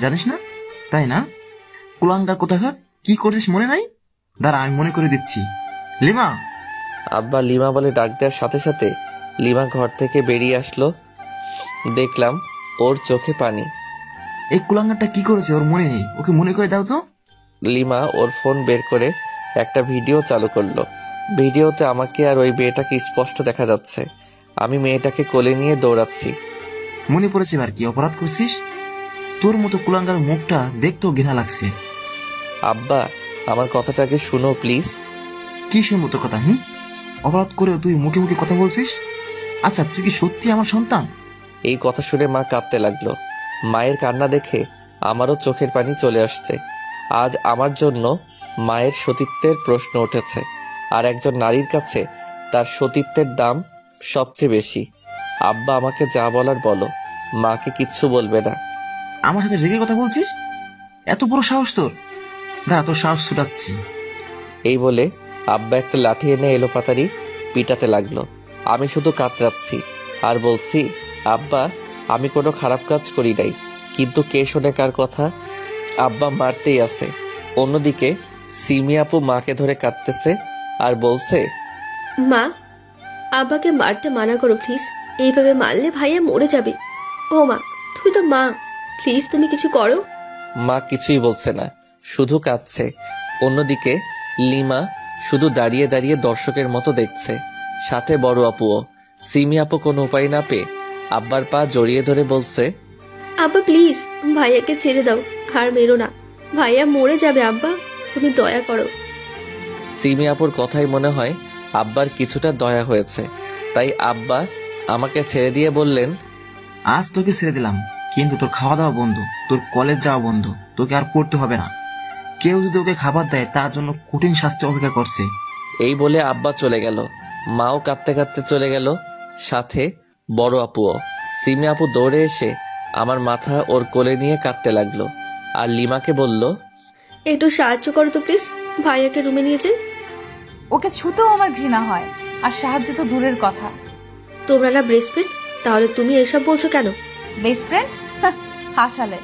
জানিস না, তাই না? কুলাঙ্গার কোথাকার, কি করছিস মনে নাই? দাঁড়া, আমি মনে করে দিচ্ছি। লিমা! আব্বা লিমা বলে ডাক দেওয়ার সাথে সাথে লিমা ঘর থেকে বেরিয়ে আসলো। দেখলাম ওর চোখে পানি। এই কুলাঙ্গারটা কি করেছে ওর মনে নেই, ওকে মনে করে দাও তো। লিমা ওর ফোন বের করে একটা ভিডিও চালু করলো। ভিডিওতে আমাকে আর ওই মেয়েটাকে স্পষ্ট দেখা যাচ্ছে। আমি মেয়েটাকে কোলে নিয়ে দৌড়াচ্ছি। মনে পড়েছে এবার কি অপরাধ করছিস? তোর মতো কুলাঙ্গার মুখটা দেখতেও ঘৃণা লাগছে। আব্বা আমার কথাটাকে শুনো প্লিজ। কিসের মতো কথা? অপরাধ করে তুই মুখে মুখে কথা বলছিস? আচ্ছা, তুই কি সত্যি আমার সন্তান? এই কথা শুনে মা কাঁদতে লাগলো। মায়ের কান্না দেখে আমারও চোখের পানি চলে আসছে। আজ আমার জন্য মায়ের সতীত্বের প্রশ্ন উঠেছে, আর একজন নারীর কাছে তার সতীত্বের দাম সবচেয়ে বেশি। আব্বা আমাকে যা বলার বলো, মাকে কিচ্ছু বলবে না। আমার সাথে রেগে কথা বলছিস? এত বড় সাহস তোর? দাঁড়া, তোর সাহস ছুটাচ্ছি। এই বলে আব্বা একটা লাঠি এনে এলোপাতাড়ি পিটাতে লাগলো। আমি শুধু কাতরাচ্ছি আর বলছি, আব্বা আমি কোনো খারাপ কাজ করি নাই, কিন্তু কে শোনে কার কথা? আব্বা মারতেই আছে। অন্যদিকে সিমি আপু মাকে ধরে কাঁদতেছে আর বলছে, মা, আব্বাকে মারতে মানা করো প্লিজ, এইভাবে মারলে ভাইয়া মরে যাবে। ও মা, তুমি তো মা, প্লিজ তুমি কিছু করো। মা কিছুই বলছে না, শুধু কাঁদছে। অন্যদিকে লিমা শুধু দাঁড়িয়ে দাঁড়িয়ে দর্শকের মতো দেখছে, সাথে বড় আপুও। সিমি আপু কোনো উপায় না পেয়ে আব্বার পা জড়িয়ে ধরে বলছে, আব্বা প্লিজ ভাইয়াকে ছেড়ে দাও, আর মেরো না, ভাইয়া মরে যাবে। আব্বা তুমি দয়া করো। সিমি আপুর কথাই মনে হয় আব্বার কিছুটা দয়া হয়েছে, তাই আব্বা আমাকে ছেড়ে দিয়ে বললেন, আজ তোকে ছেড়ে দিলাম, কিন্তু তোর খাওয়া দাওয়া বন্ধ, তোর কলেজ যাওয়া বন্ধ, তোকে আর পড়তে হবে না। কেউ যদি ওকে খাবার দেয় তার জন্য কঠিন শাস্তি অপেক্ষা করছে। এই বলে আব্বা চলে গেল। মাও কাঁদতে কাঁদতে চলে গেল, সাথে বড় আপুও। সিমি আপু দৌড়ে এসে আমার মাথা ওর কোলে নিয়ে কাঁদতে লাগলো, আর লিমাকে বলল, একটু সাহায্য করো তো প্লিজ, ভাইয়াকে রুমে নিয়ে যাই। ওকে ছুতেও আমার ঘৃণা হয়, আর সাহায্য তো দূরের কথা। তোমরা না বেস্ট ফ্রেন্ড, তাহলে তুমি এসব বলছো কেন? Best friend? হাসালেন।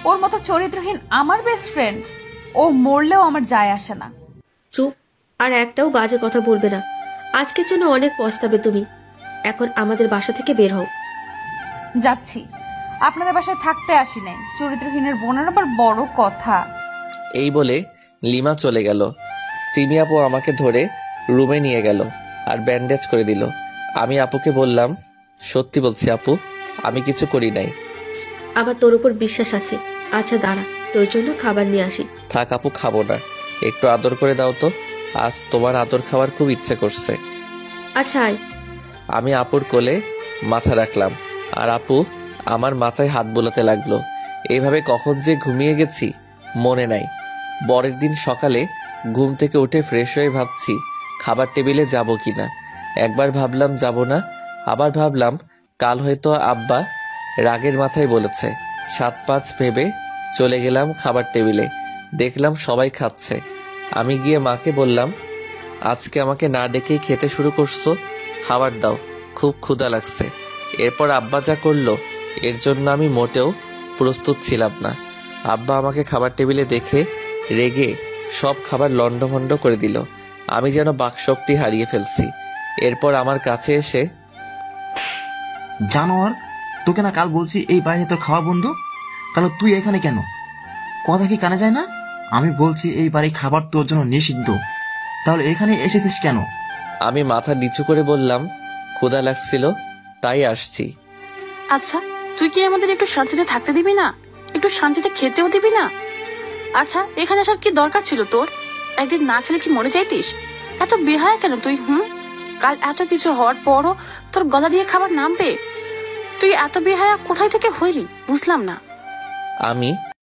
ওর মতো চরিত্রহীন আমার বেস্ট ফ্রেন্ড? ও মরলেও আমার যায় আসে না। চুপ, আর একটাও বাজে কথা বলবে না। আজকের জন্য অনেক পস্তাবে তুমি। এখন আমাদের বাসা থেকে বের হও। যাচ্ছি, আপনাদের বাসায় থাকতে আসি নাই। চরিত্রহীনের বোনের আবার বড় কথা। এই বলে লিমা চলে গেল। সিমি আপু আমাকে ধরে রুমে নিয়ে গেল আর ব্যান্ডেজ করে দিল। আমি আপুকে বললাম, সত্যি বলছি আপু, আমি কিছু করি নাই। আমার তোর উপর বিশ্বাস আছে। আচ্ছা দাঁড়া, তোর জন্য খাবার নিয়ে আসি। থাক আপু, খাবো না, একটু আদর করে দাও তো, আজ তোমার আদর খাওয়ার খুব ইচ্ছে করছে। আচ্ছা আয়। আমি আপুর কোলে মাথা রাখলাম, আর আপু আমার মাথায় হাত বোলাতে লাগলো। এইভাবে কখন যে ঘুমিয়ে গেছি মনে নাই। পরের দিন সকালে ঘুম থেকে উঠে ফ্রেশ হয়ে ভাবছি খাবার টেবিলে যাব কিনা। একবার ভাবলাম যাব না, আবার ভাবলাম কাল হয়তো আব্বা রাগের মাথায় বলেছে। 7-5 ভেবে চলে গেলাম খাবার টেবিলে। দেখলাম সবাই খাচ্ছে। আমি গিয়ে মাকে বললাম, আজকে আমাকে না ডেকেই খেতে শুরু করছো, খাবার দাও, খুব ক্ষুধা লাগছে। এরপর আব্বা যা করলো এর জন্য আমি মোটেও প্রস্তুত ছিলাম না। আব্বা আমাকে খাবার টেবিলে দেখে রেগে সব খাবার লণ্ডভণ্ড করে দিল। আমি যেন বাকশক্তি হারিয়ে ফেলছি। এরপর আমার কাছে এসে, জানোয়ার, তোকে না কাল বলছি এই বাড়িতে তোর খাওয়া বন্ধ, তাহলে তুই এখানে কেন? কথা কি কানে যায় না? আমি বলছি এই বাড়ি খাবার তোর জন্য নিষিদ্ধ, তাহলে এখানে এসেছিস কেন? আমি মাথা নিচু করে বললাম, ক্ষুধা লাগছিল তাই আসছি। আচ্ছা, তুই কি আমাদের একটু শান্তিতে থাকতে দিবি না? একটু শান্তিতে খেতেও দিবি না? আচ্ছা, এখানে আসার কি দরকার ছিল তোর? একদিন না খেলে কি মরে যাইতিস? এত বেহায়া কেন তুই? কাল এত কিছু হওয়ার পরও তোর গলা দিয়ে খাবার নামবে? তুই এত বেহায়া কোথায় থেকে হইলি বুঝলাম না। আমি